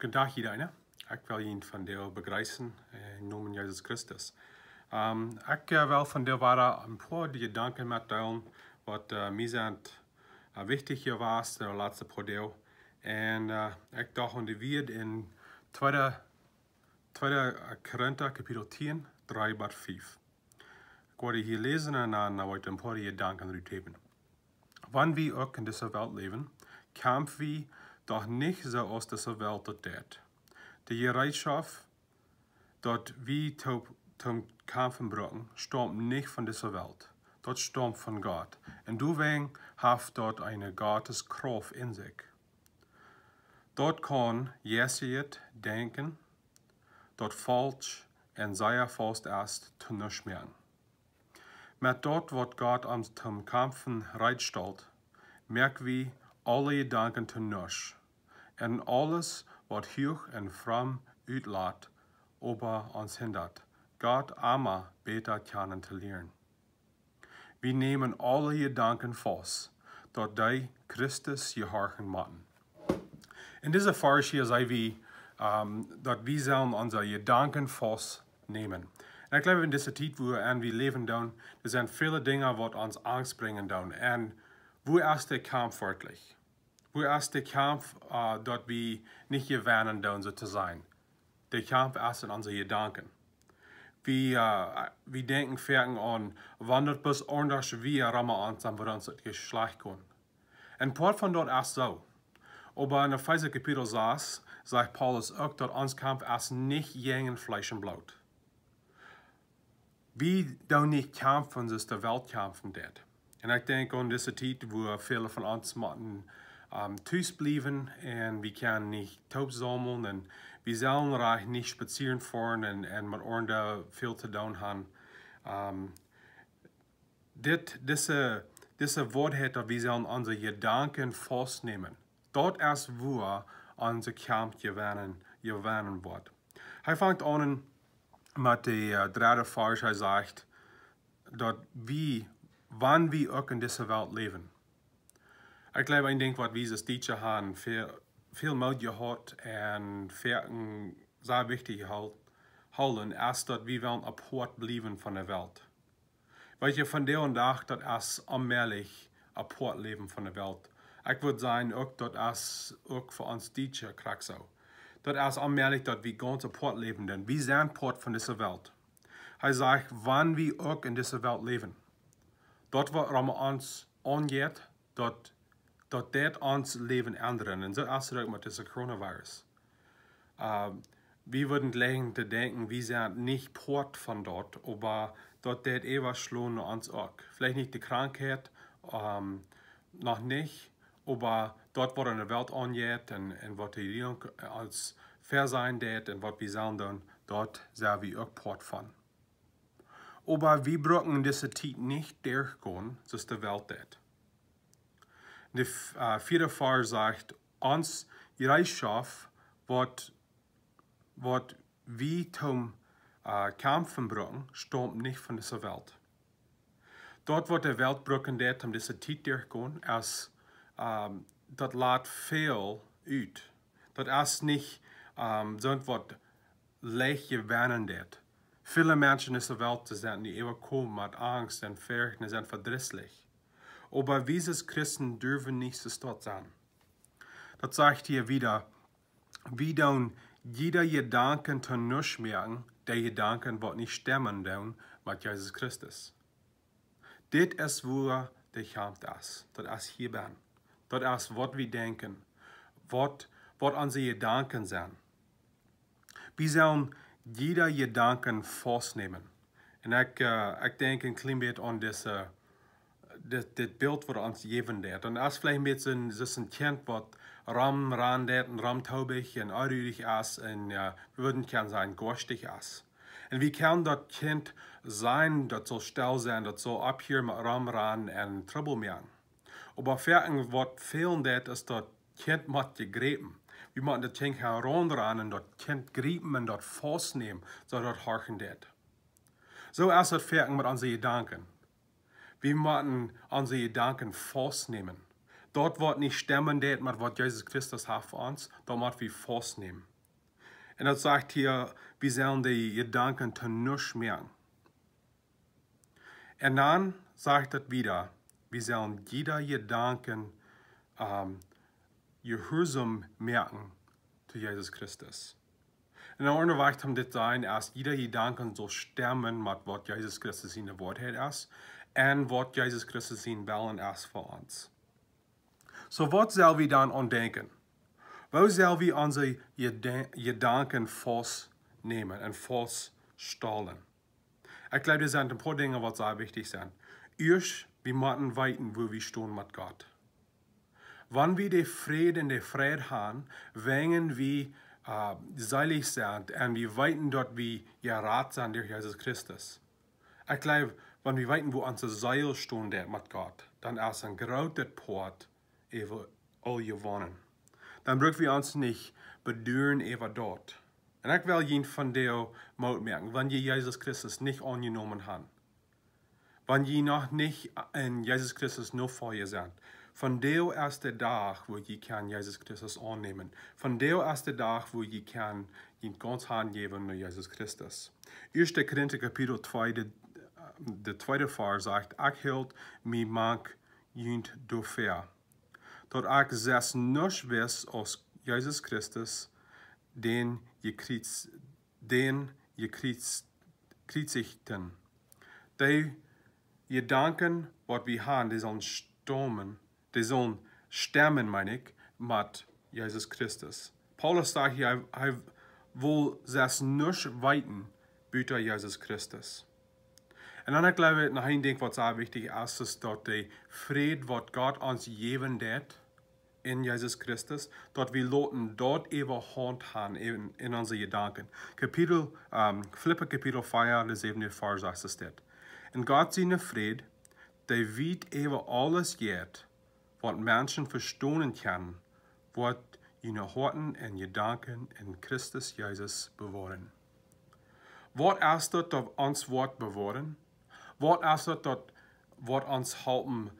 Guten Tag iedereen. Ik wil jullie van deel begrijzen in naam van Jezus Christus. Ik wil van deel een paar die gedanken met delen wat mij zijn wichtig was de laatste paar deel. En ik dacht aan de weer in 2 Korinther kapitel 10, 3 bis 5. Ik werde hier lezen en dan word een paar gedanken uitgeven. Wanneer we ook in deze wereld leven, kämpfen we doch nicht so aus dieser Welt das tät. Die Bereitschaft, dort wie zum Kämpfen brauchen, stammt nicht von dieser Welt. Dort stammt von Gott. Und deswegen hat dort eine Gotteskraft in sich. Dort kann Jesuit denken, dort falsch und sehr fast erst zu nichts mehr. Mit dort, wat Gott uns zum Kämpfen reitstellt, merken wir alle Gedanken zu nichts. En alles wat hoog en fram uitlaat, over ons hindert, Gott immer beter kennen te leren. We nemen alle Gedanken vast, dat die Christus gehorchen moeten. In deze vers hier zei we, dat we zullen onze Gedanken vast nemen. En ik geloof in deze tijd waar we leven doen, er zijn vele dingen wat ons angst brengen doen. En waar is de kamp werkelijk? Wo ist der Kampf, dort wir nicht gewinnen doen, so zu sein? Der Kampf ist in unseren Gedanken. Wir denken fertig an, wann das bis anders wir rammen uns, dann wird uns das geschlecht kommen. Und part von dort ist so. Aber in Epheser Kapitel 6 sagt Paulus auch, dass unser Kampf ist nicht gegen Fleisch und Blut. Wir tun nicht kämpfen, das ist der Welt kämpfen dort. Und ich denke an diese Zeit, wo viele von uns machen, thuis blijven en we kunnen niet taub sammeln en we zullen reich niet spazieren fahren en met oren veel te doen hebben. Diese Wortheit, dass wir sollen unsere Gedanken festnehmen. Dort ist, wo unser Kampf gewinnen wird. Er fängt an mit der dritten Vers, er sagt, dass wir, wann wir auch in dieser Welt leben. Ik geloof een ding wat we als teacher hebben veel moed gehad en zeer wichtig houden, is dat we wel apart blijven van de wereld. Weet je, van de dag dat is onmiddellijk apart leven van de wereld. Ik wil zeggen ook dat is ook voor ons teacher krijg zo. Dat is onmiddellijk dat we ganz apart leven doen. We zijn apart van deze wereld. Hij zegt, wanneer we ook in deze wereld leven. Dat wat ons aangeeft, dat ons leven ändern. En zo is het ook met deze coronavirus. We worden legen te denken, we zijn niet part van dat, maar dat dit eeuwig schloon ons ook. Vielleicht niet de krankheid, nog niet, maar dat wat in de wereld aangeeft en wat de regering als fair zijn deed en wat we zullen doen, dat zijn we ook part van. Maar we brauchen deze tijd niet doorgaan, zoals de wereld deed. De vierde vers sagt, ons Bereitschaft, wat we zum Kämpfen brauchen, stammt nicht von dieser Welt. Dort, wo der Welt brauchen wird, um diese Zeit durchgehen, ist, das lädt viel uit. Das ist nicht so etwas leicht gewinnen wird. Viele Menschen in dieser Welt sind nicht überkommen mit Angst und Furcht und sind verdrießlich. Aber wir als Christen dürfen nicht so dort sein. Das sagt hier wieder, wir tun jeder Gedanken zu nichts merken, der Gedanken wird nicht stimmen tun mit Jesus Christus. Das ist, wo der Kampf ist. Das ist hier bin. Das ist, was wir denken, was unsere Gedanken sind. Wir sollen jeder Gedanken festnehmen. Und ich denke ein klein bisschen an dit beeld wat ons gegeven wordt. En als vielleicht met een kind wat ramrandet en ramtaubig en uitrudig is en we würden kunnen zijn gorstig is. En wie kan dat kind zijn, dat zal stil zijn, dat zal op hier met ramran en trouble maken. Maar verder wat veel deed is dat kind moet gegrepen. We moeten dat kind gaan rondran en dat kind grijpen en dat vastnemen, zodat het harken deed. Zo is het verder met onze gedanken. Wir müssen unsere Gedanken festnehmen. Dort wird nicht stimmen, mit was Jesus Christus hat für uns, da müssen wir festnehmen. En dat sagt hier, wir sollen die Gedanken zu nichts merken. Und dann sagt es wieder, wir sollen jeder Gedanken gehorsam merken zu Jesus Christus. En een andere weg om dit te zijn, als jeder Gedanke soll stemmen mit was Jesus Christus in der Wort hat und was Jesus Christus in Willen ist für uns. So was sollen wir dann andenken? Wo sollen wir unsere Gedanken festnehmen und feststellen? Ich glaube, das sind ein paar Dinge, die sehr wichtig sind. Erst, wir müssen wissen, wo wir stehen mit Gott. Wenn wir den Frieden und die Freude haben, wenn wir seilig sind und wir wissen, dass wir gerettet sind durch Jesus Christus. Ich glaube, wenn wir wissen, wo unser Seil steht mit Gott, dann ist ein großer Port über all gewonnen. Dann brauchen wir uns nicht bedauern über dort. Und ich will jeden von dir mal merken, wenn ihr Jesus Christus nicht angenommen habt, wenn ihr noch nicht in Jesus Christus nur vor ihr seid, von der ist der Tag, wo ihr kann Jesus Christus annehmen. Von der ist der Tag, wo ihr kann ihn ganz hingeben mit Jesus Christus. 1. Korinther Kapitel 2, der zweite Vers sagt, ich hielt mich mank jünd dafür, dass ich es nicht weiß aus Jesus Christus, den gekreuzigten. Die Gedanken, was wir haben, die sollen stemmen, meine ich, mit Jesus Christus. Paulus sagt hier, er will es nicht weiten, bitte Jesus Christus. Und dann glaube ich, noch ein Ding, was sehr wichtig ist, ist, dass der Friede, was Gott uns geben hat, in Jesus Christus, dass wir loten dort überhand haben in unsere Gedanken. Philipper Kapitel 4, der 7. Vers sagt es dort. Und Gott seine Friede, der wird über alles geht, was Menschen verstehen können, was ihre Horten und Gedanken in Christus Jesus bewahren. Was ist das, das uns Wort bewahren? Was ist das, was uns halten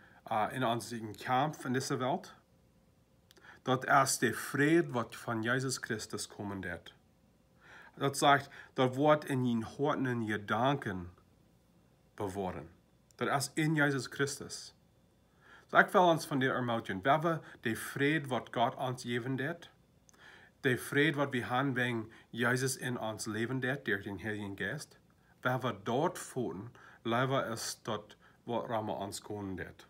in unserem Kampf in dieser Welt? Das ist der Friede, was von Jesus Christus kommen wird. Das sagt, das Wort in den Horten und Gedanken bewahren. Das ist in Jesus Christus. So ich will uns von dir ermutigen, wer wir der Friede, was Gott uns geben wird, der Friede, was wir haben, wenn Jesus in uns leben wird, durch den Heiligen Geist, wer wir dort finden, leider ist das, was uns kommen wird.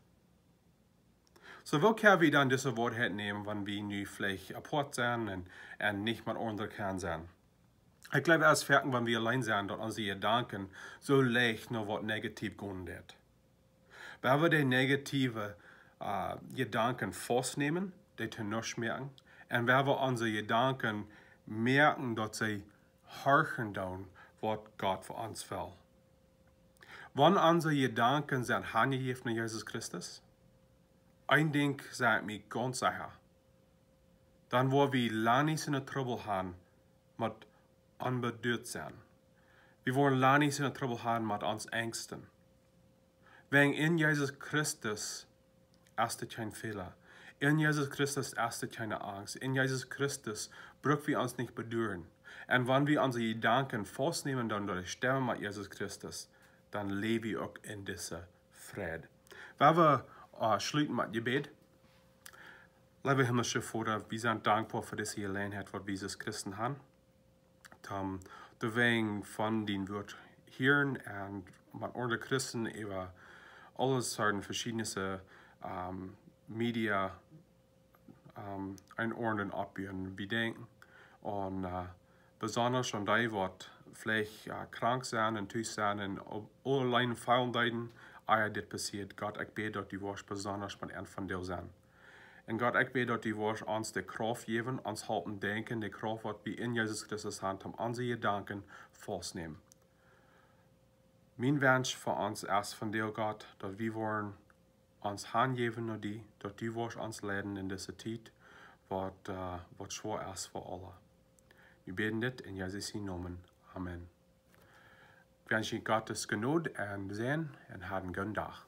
So wo können wir dann diese Worte nehmen, wenn wir nu vielleicht apart sind und nicht mit anderen können sein? Ich glaube, erst merken, wenn wir allein sind, dass unsere Gedanken so leicht nur was negativ gehen wird. Wenn wir die negativen Gedanken festnehmen, die zu nichts merken, und wenn wir unsere Gedanken merken, dass sie horchen tun, was Gott für uns will. Wenn unsere Gedanken sind hingegeben an Jesus Christus, ein Ding sagt mir ganz sicher, dann wo wir lange nicht in der Trouble haben, mit unbedeutet sein. Wir wollen lange nicht in der Trouble haben mit uns Ängsten. Wenn in Jesus Christus ist es kein Fehler. In Jesus Christus ist es keine Angst. In Jesus Christus brauchen wir uns nicht bedauern. Und wenn wir unsere Gedanken festnehmen, dann durch Sterben mit Jesus Christus, dann leben wir auch in dieser Friede. Wenn wir schließen mit Gebet. Lieber himmlische Vater, wir sind dankbar für diese Gelegenheit, was wir als Christen haben. Deswegen von den Wort hören und mit anderen Christen über alles verschiedene Media einordnen abbieten. Wir denken und besonders an die, die vielleicht krank sind und tief sind und allerlei Fehlleiden. Dit passiert. Gott, ich bete, dass die Wort besonders mit einem von dir sein. Und Gott, ich bete, dass die Wort uns die Kraft geben, uns halten denken, die Kraft, was wir in Jesus Christus haben, um unsere Gedanken festnehmen. Mein Wunsch für uns ist von dir, Gott, dass wir wollen uns hingeben an die, dass die Wort uns leiden in dieser Zeit, was schwer ist für alle. Wir beten das in Jesus Namen. Amen. Ich wünsche Gottes Gnade und Segen und einen guten Tag.